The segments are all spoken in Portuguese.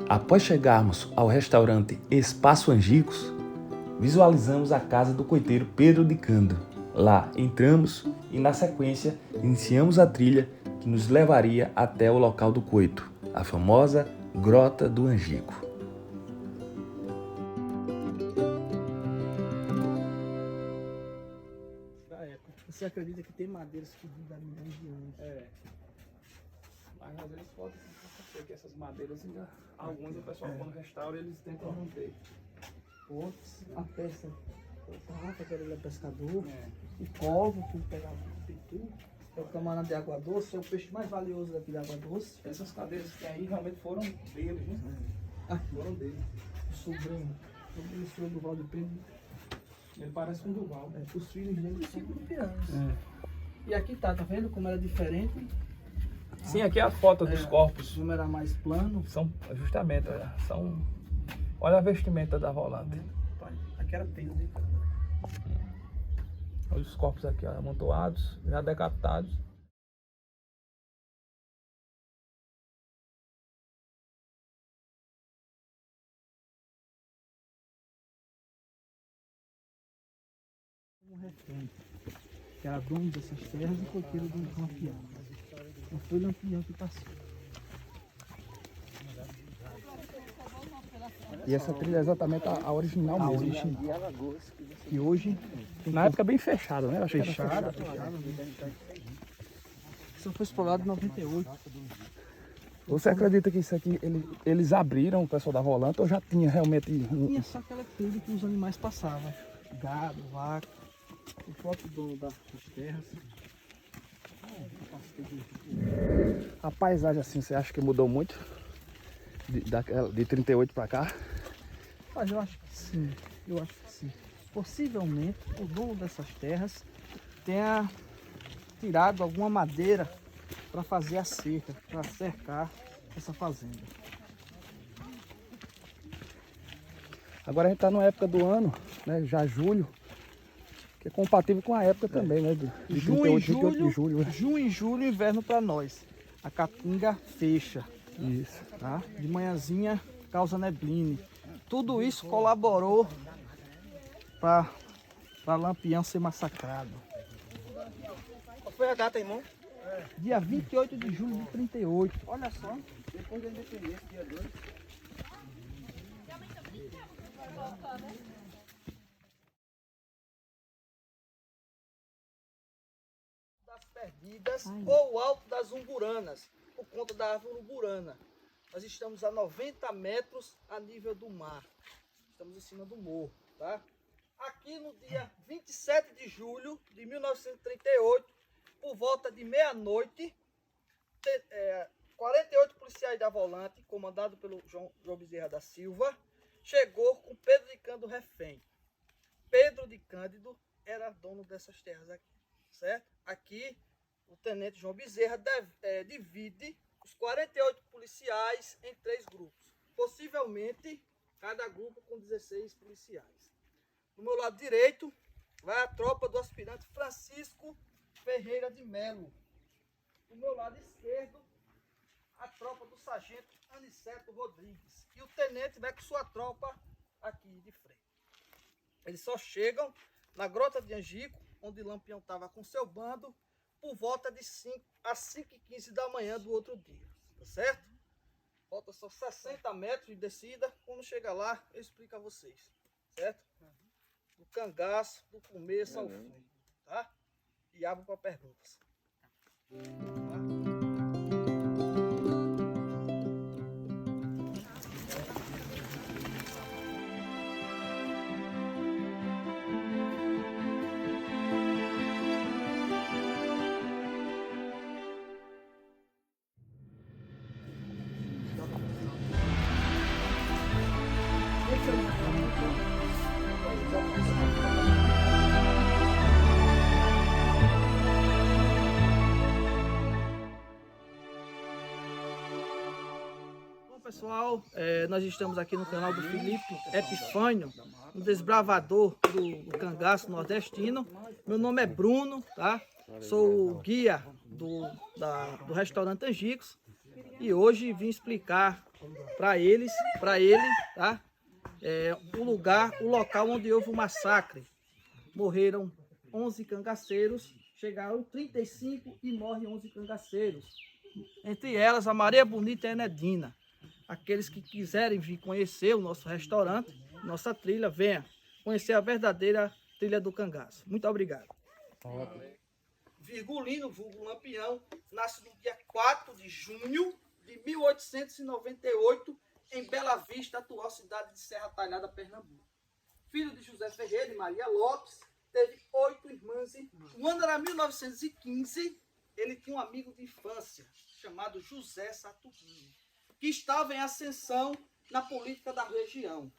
Após chegarmos ao restaurante Espaço Angicos, visualizamos a casa do coiteiro Pedro de Cândido. Lá entramos e, na sequência, iniciamos a trilha que nos levaria até o local do coito, a famosa Grota do Angico. Você acredita que tem madeiras que vivem há milhões de anos? É. Mas às vezes pode acontecer que essas madeiras ainda, alguns o pessoal quando restaura eles tentam manter. Outros, a peça, o Rafa, que era pescador, o corvo, que pegava o pitu, é o camarão de água doce, é o peixe mais valioso daqui da água doce. Essas cadeiras que tem aí realmente foram deles, né? Foram dele. O sobrinho do Valdo Primo, Ele parece com o Duval. os filhos dele são campeões. E aqui tá vendo como era diferente? Sim, aqui é a foto dos corpos. Como era mais plano. São justamente, olha a vestimenta da volante. Aqui era Pedro de Cândido. Olha os corpos aqui, ó, amontoados, já decapitados. Um refém, que era dono dessas terras e coiteiro de um Lampião. Não foi o Lampião que passou. E essa trilha é exatamente a original mesmo. Que hoje Na época bem fechada, né? Eu achei fechada. Só foi explorado em 98. Você acredita que isso aqui, eles abriram o pessoal da volante ou já tinha realmente... Tinha só aquela trilha que os animais passavam. Gado, vaca, o próprio dono das terras. A paisagem assim, você acha que mudou muito? De 38 para cá? Mas eu acho que sim, Possivelmente o dono dessas terras tenha tirado alguma madeira para fazer a cerca, para cercar essa fazenda. Agora a gente está numa época do ano, né, já julho, que é compatível com a época também, né, de 38 de julho. Né? Junho e julho, inverno para nós. A caatinga fecha. Isso. Tá? De manhãzinha causa neblina. Tudo isso colaborou para Lampião ser massacrado. Qual foi a data, irmão? Dia 28 de julho de 38. Olha só, depois da independência, dia 2. Das Perdidas ou o Alto das Umburanas, por conta da árvore umburana. Nós estamos a 90 metros a nível do mar. Estamos em cima do morro, tá? Aqui no dia 27 de julho de 1938, por volta de meia-noite, 48 policiais da volante, comandado pelo João Bezerra da Silva, chegou com Pedro de Cândido refém. Pedro de Cândido era dono dessas terras aqui, certo? Aqui o tenente João Bezerra divide os 48 policiais em 3 grupos. Possivelmente, cada grupo com 16 policiais. Do meu lado direito, vai a tropa do aspirante Francisco Ferreira de Melo. Do meu lado esquerdo, a tropa do sargento Aniceto Rodrigues. E o tenente vai com sua tropa aqui de frente. Eles só chegam na Grota de Angico, onde Lampião estava com seu bando, por volta de 5 às 5h15 da manhã do outro dia. Tá certo? Falta só 60 metros de descida. Quando chegar lá, eu explico a vocês. Certo? Do cangaço, do começo ao fim. Tá? E abro para perguntas. Bom, pessoal, nós estamos aqui no canal do Felipe Epifânio um desbravador do cangaço nordestino. Meu nome é Bruno, tá? Sou o guia do restaurante Angicos e hoje vim explicar para ele, tá? O local onde houve o massacre. Morreram 11 cangaceiros, chegaram 35 e morrem 11 cangaceiros. Entre elas, a Maria Bonita e a Enedina. Aqueles que quiserem vir conhecer o nosso restaurante, nossa trilha, venha conhecer a verdadeira trilha do cangaço. Muito obrigado. Virgulino, vulgo Lampião, nasce no dia 4 de junho de 1898, em Bela Vista, atual cidade de Serra Talhada, Pernambuco. Filho de José Ferreira e Maria Lopes, teve 8 irmãs e irmãos. O ano era 1915, ele tinha um amigo de infância, chamado José Saturnino, que estava em ascensão na política da região.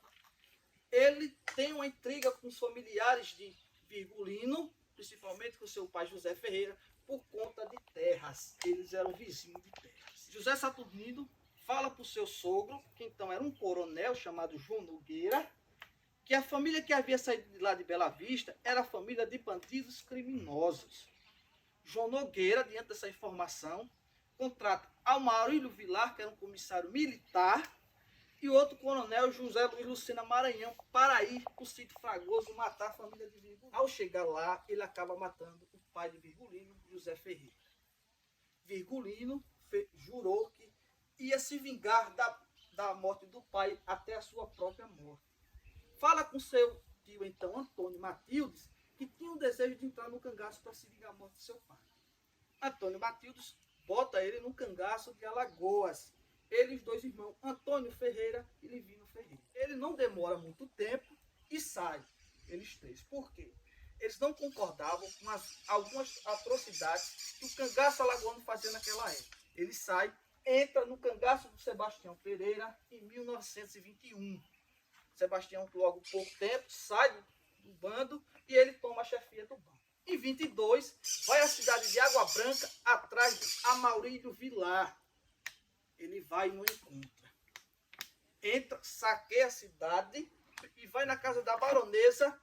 Ele tem uma intriga com os familiares de Virgulino, principalmente com seu pai José Ferreira, por conta de terras. Eles eram vizinhos de terras. José Saturnino fala para o seu sogro, que então era um coronel chamado João Nogueira, que a família que havia saído de lá de Bela Vista era a família de bandidos criminosos. João Nogueira, diante dessa informação, contrata Almarílio Vilar, que era um comissário militar, e outro coronel, José Luiz Lucena Maranhão, para ir para o sítio Fragoso e matar a família de Virgulino. Ao chegar lá, ele acaba matando o pai de Virgulino, José Ferreira. Virgulino jurou que ia se vingar da morte do pai até a sua própria morte. Fala com seu tio, então, Antônio Matildes, que tinha um desejo de entrar no cangaço para se vingar a morte de seu pai. Antônio Matildes bota ele no cangaço de Alagoas. Ele e os dois irmãos, Antônio Ferreira e Livino Ferreira. Ele não demora muito tempo e sai, eles três. Por quê? Eles não concordavam com algumas atrocidades que o cangaço alagoano fazia naquela época. Ele sai, entra no cangaço do Sebastião Pereira em 1921. Sebastião, logo pouco tempo, sai do bando e ele toma a chefia do bando. Em 22, vai à cidade de Água Branca, atrás de Amaurílio Vilar. Ele vai e não encontra. Entra, saqueia a cidade e vai na casa da baronesa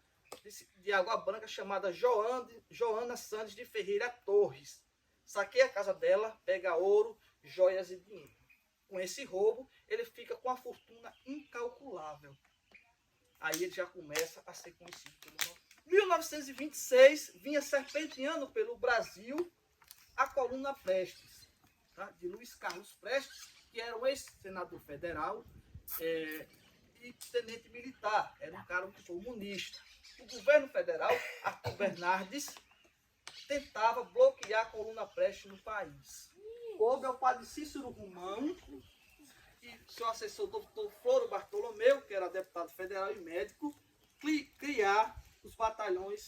de Água Branca, chamada Joana Santos de Ferreira Torres. Saqueia a casa dela, pega ouro, joias e dinheiro. Com esse roubo, ele fica com a fortuna incalculável. Aí ele já começa a ser conhecido pelo nome. Em 1926, vinha serpenteando pelo Brasil a coluna Prestes, tá? De Luiz Carlos Prestes, que era um ex-senador federal e tenente militar. Era um cara comunista. O governo federal, Arthur Bernardes, tentava bloquear a coluna Prestes no país. Coube ao padre Cícero Romão e seu assessor, doutor Floro Bartolomeu, que era deputado federal e médico, criar os batalhões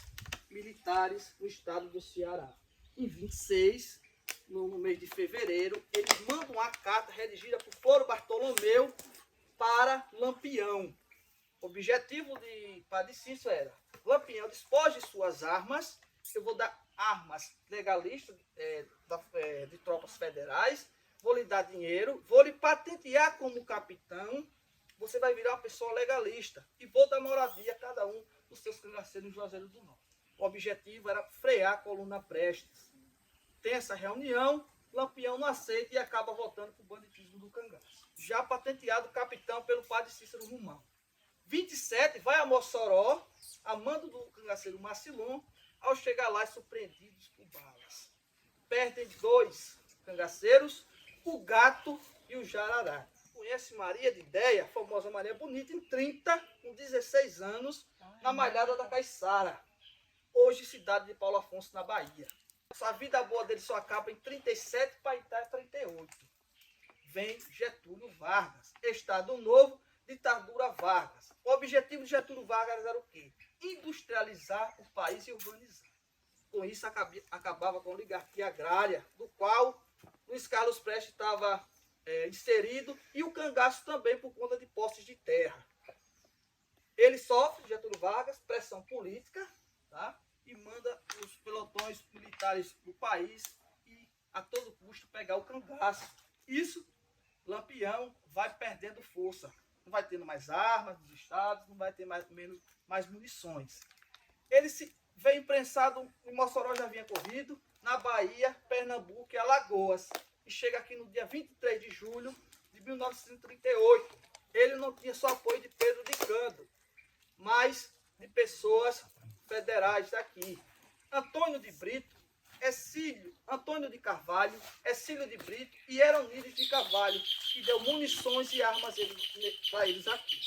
militares no estado do Ceará. Em 26, no mês de fevereiro, eles mandam uma carta redigida por Floro Bartolomeu para Lampião. O objetivo de Padre Cícero era: Lampião, despoje suas armas, eu vou dar armas legalistas de tropas federais, vou lhe dar dinheiro, vou lhe patentear como capitão, você vai virar uma pessoa legalista e vou dar moradia a cada um dos seus cangaceiros em Juazeiro do Norte. O objetivo era frear a coluna Prestes. Tem essa reunião, Lampião não aceita e acaba voltando para o banditismo do cangaço. Já patenteado capitão pelo padre Cícero Romão. 27, vai a Mossoró, a mando do cangaceiro Marcilon. Ao chegar lá, surpreendidos por balas. Perdem 2 cangaceiros, o Gato e o Jarará. Conhece Maria de Ideia, a famosa Maria Bonita, em 30, com 16 anos, na Malhada da Caiçara, hoje cidade de Paulo Afonso, na Bahia. A vida boa dele só acaba em 37 para Itá 38. Vem Getúlio Vargas, Estado Novo, ditadura Vargas. O objetivo de Getúlio Vargas era o quê? Industrializar o país e urbanizar. Com isso acabava com a oligarquia agrária, do qual Luiz Carlos Prestes estava inserido, e o cangaço também por conta de posses de terra. Ele sofre, Getúlio Vargas, pressão política, tá? E manda os pelotões militares do país e a todo custo pegar o cangaço. Isso, Lampião vai perdendo força. não vai tendo mais armas nos estados, não vai ter mais munições. Ele veio prensado em Mossoró, já vinha corrido, na Bahia, Pernambuco e Alagoas. E chega aqui no dia 23 de julho de 1938. Ele não tinha só apoio de Pedro de Cândido, mas de pessoas federais daqui. Antônio de Brito, Antônio de Carvalho, Exílio de Brito e Eronídes de Carvalho, que deu munições e armas para eles aqui.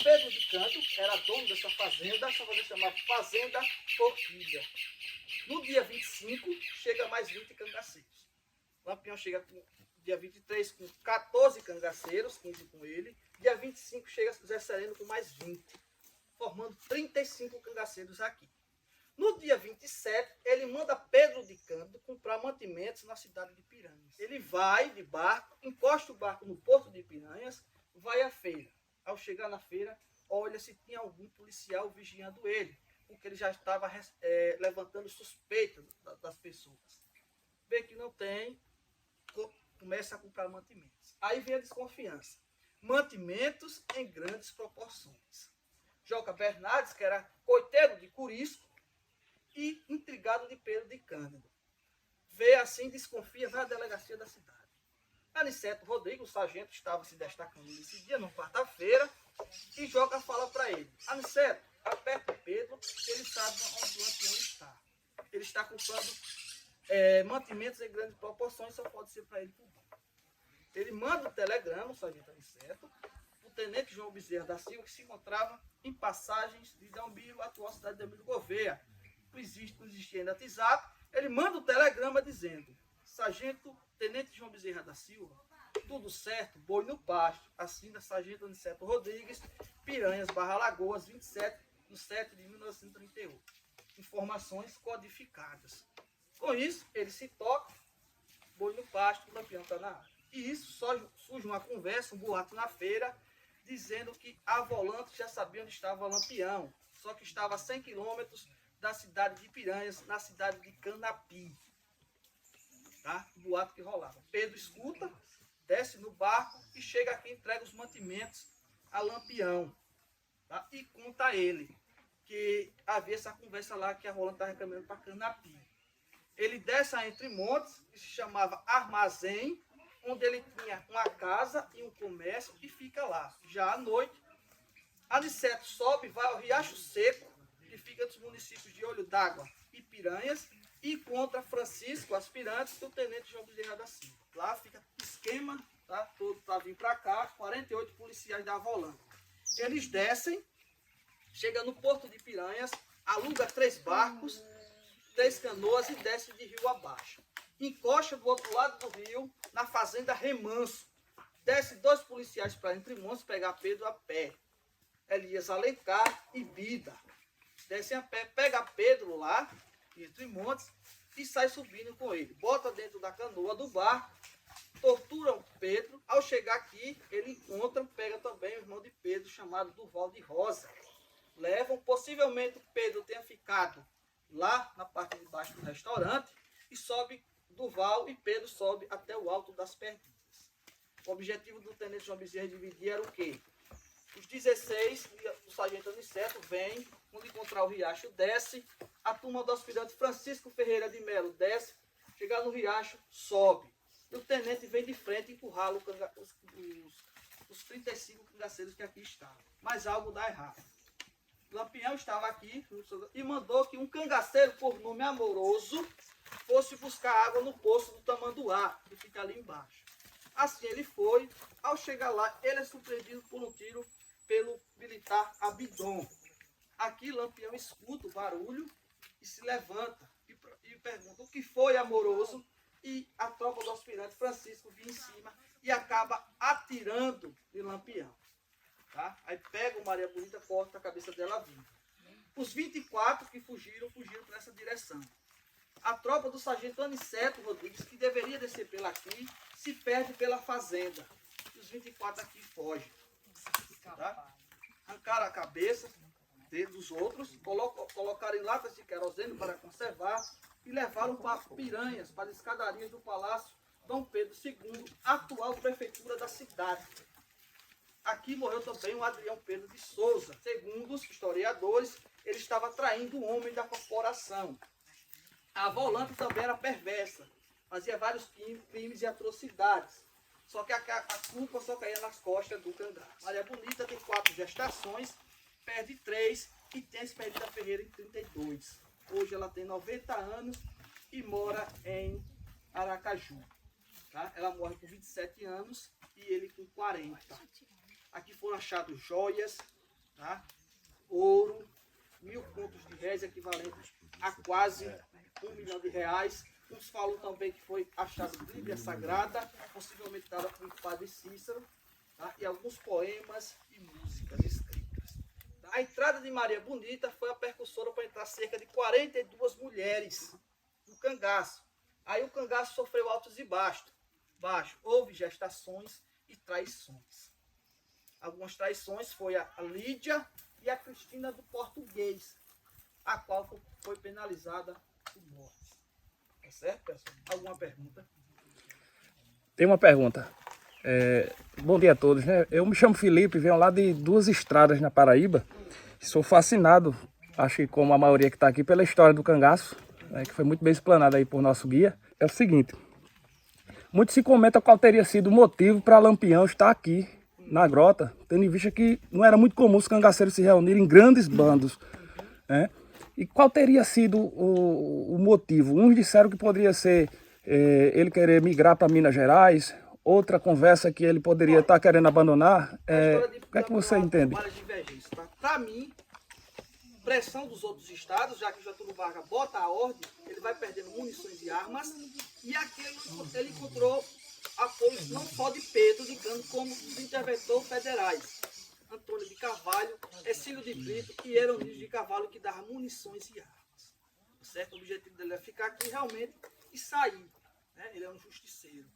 Pedro de Cândido era dono dessa fazenda chamava Fazenda Forquilha. No dia 25, chega mais 20 cangaceiros. Lampião chega dia 23 com 14 cangaceiros, 15 com ele. Dia 25 chega Zé Sereno com mais 20, formando 35 cangaceiros aqui. No dia 27, ele manda Pedro de Cândido comprar mantimentos na cidade de Piranhas. Ele vai de barco, encosta o barco no porto de Piranhas, vai à feira. Ao chegar na feira, olha se tinha algum policial vigiando ele, porque ele já estava levantando suspeitas das pessoas. Vê que não tem, começa a comprar mantimentos. Aí vem a desconfiança. Mantimentos em grandes proporções. Joca Bernardes, que era coiteiro de Curisco, e intrigado de Pedro de Cândido. Vê assim, desconfia, vai à delegacia da cidade. Aniceto Rodrigo, o sargento, estava se destacando nesse dia, numa quarta-feira, e Joca fala para ele: Aniceto, aperta o Pedro, que ele sabe onde o Lampião está. Ele está comprando mantimentos em grandes proporções, só pode ser para ele por banco. Ele manda um telegrama, o sargento Aniceto, o tenente João Bezerra da Silva, que se encontrava em passagens de Delmiro, atual cidade de Delmiro Gouveia. Não existia ainda WhatsApp. Ele manda um telegrama dizendo: Sargento Tenente João Bezerra da Silva, tudo certo, boi no pasto. Assina Sargento Aniceto Rodrigues, Piranhas, Barra Lagoas, 27 de 7 de 1938. Informações codificadas. Com isso, ele se toca, boi no pasto, o Lampião está na área. E isso só surge uma conversa, um boato na feira, dizendo que a volante já sabia onde estava o Lampião, só que estava a 100 quilômetros da cidade de Piranhas, na cidade de Canapi. Tá? O boato que rolava. Pedro escuta, desce no barco e chega aqui e entrega os mantimentos a Lampião. Tá? E conta a ele que havia essa conversa lá que a Rolanda estava caminhando para Canapi. Ele desce a Entre Montes, que se chamava Armazém, onde ele tinha uma casa e um comércio e fica lá. Já à noite, Aniceto sobe, vai ao Riacho Seco, que fica dos municípios de Olho d'Água e Piranhas, e encontra Francisco Aspirantes e o tenente João Bezerra da Silva. Lá fica esquema, tá? Todo para vir para cá, 48 policiais da volante. Eles descem, chegam no porto de Piranhas, aluga 3 barcos, 3 canoas e desce de rio abaixo. Encosta do outro lado do rio, na fazenda Remanso. Desce 2 policiais para Entre Montes pegar Pedro a pé. Elias Alencar e Bida. Descem a pé, pega Pedro lá, Entre Montes, e sai subindo com ele. Bota dentro da canoa do barco, torturam Pedro. Ao chegar aqui, ele encontra, pega também o irmão de Pedro, chamado Durval de Rosa. Levam, possivelmente Pedro tenha ficado lá na parte de baixo do restaurante, e sobe Durval e Pedro sobe até o Alto das Perdizes. O objetivo do tenente João Bezerra de dividir era o quê? Os 16, o sargento Aniceto vem, quando encontrar o riacho, desce. A turma do aspirante Francisco Ferreira de Melo desce, chegar no riacho, sobe. E o tenente vem de frente empurrá-lo os 35 cangaceiros que aqui estavam. Mas algo dá errado. Lampião estava aqui e mandou que um cangaceiro por nome Amoroso fosse buscar água no poço do Tamanduá, que fica ali embaixo. Assim ele foi. Ao chegar lá, ele é surpreendido por um tiro pelo militar Abidon. Aqui Lampião escuta o barulho e se levanta e pergunta: o que foi, Amoroso? E a tropa do aspirante Francisco vem em cima e acaba atirando de Lampião. Tá? Aí pega o Maria Bonita, corta a cabeça dela viva. Os 24 que fugiram para essa direção. A tropa do sargento Aniceto Rodrigues, que deveria descer pela aqui, se perde pela fazenda. E os 24 aqui fogem. Tá? Arrancaram a cabeça dos outros, colocaram em latas de querosene para conservar e levaram para Piranhas, para as escadarias do Palácio Dom Pedro II, atual prefeitura da cidade. Aqui morreu também o Adrião Pedro de Souza. Segundo os historiadores, ele estava traindo um homem da corporação. A volante também era perversa, fazia vários crimes e atrocidades. Só que a culpa só caía nas costas do cangaço. Maria Bonita tem 4 gestações, perde 3 e tem a Expedita Ferreira em 32. Hoje ela tem 90 anos e mora em Aracaju. Tá? Ela morre com 27 anos e ele com 40. Aqui foram achados joias, tá? Ouro, 1000 contos de réis, equivalente a quase R$1 milhão. Uns falam também que foi achada Bíblia Sagrada, possivelmente dada por Padre Cícero, tá? E alguns poemas e músicas escritas. A entrada de Maria Bonita foi a percussora para entrar cerca de 42 mulheres no cangaço. Aí o cangaço sofreu altos e baixos. Houve gestações e traições. Algumas traições foi a Lídia e a Cristina do Português, a qual foi penalizada por morte. Tá certo, pessoal? Alguma pergunta? Tem uma pergunta. Bom dia a todos, né? Eu me chamo Felipe, venho lá de Duas Estradas, na Paraíba. Sou fascinado, acho que como a maioria que está aqui, pela história do cangaço, né, que foi muito bem explanada aí por nosso guia. É o seguinte, muito se comenta qual teria sido o motivo para Lampião estar aqui na grota, tendo em vista que não era muito comum os cangaceiros se reunirem em grandes bandos, né? E qual teria sido o motivo? Uns disseram que poderia ser ele querer migrar para Minas Gerais, outra conversa que ele poderia estar querendo abandonar. O que é que você entende? Para mim, pressão dos outros estados, já que Getúlio Vargas bota a ordem, ele vai perdendo munições e armas, e ele encontrou apoio não só de Pedro de Cândido, como dos interventores federais. Antônio de Carvalho, Ercílio de Brito e Heronísio de Carvalho, que dava munições e armas. Certo? O objetivo dele é ficar aqui realmente e sair. Né? Ele é um justiceiro.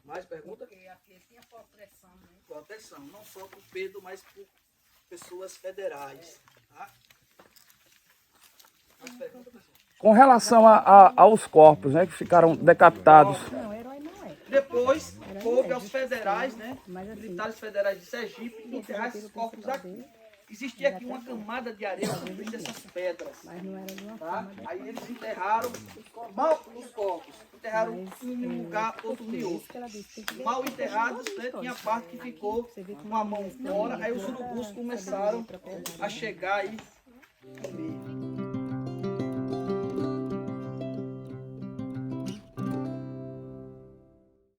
Mais pergunta? Porque aqui tinha proteção, né? Proteção, não só por Pedro, mas por pessoas federais. Tá? Mais pergunta, pessoal? Com relação aos corpos, né, que ficaram decapitados. Não, herói não é. Depois, coube aos federais, né? Mas assim, Militares federais de Sergipe, enterrar esses corpos aqui. Existia aqui uma camada de areia sobre dessas pedras. mas não era de uma Tá? forma Aí eles enterraram mal os corpos. Enterraram um em um lugar, outro em outro. que ela disse. Tem que ver Mal enterrados, né? Tinha parte que ficou com a mão fora. Aí os urubus começaram a chegar aí no meio.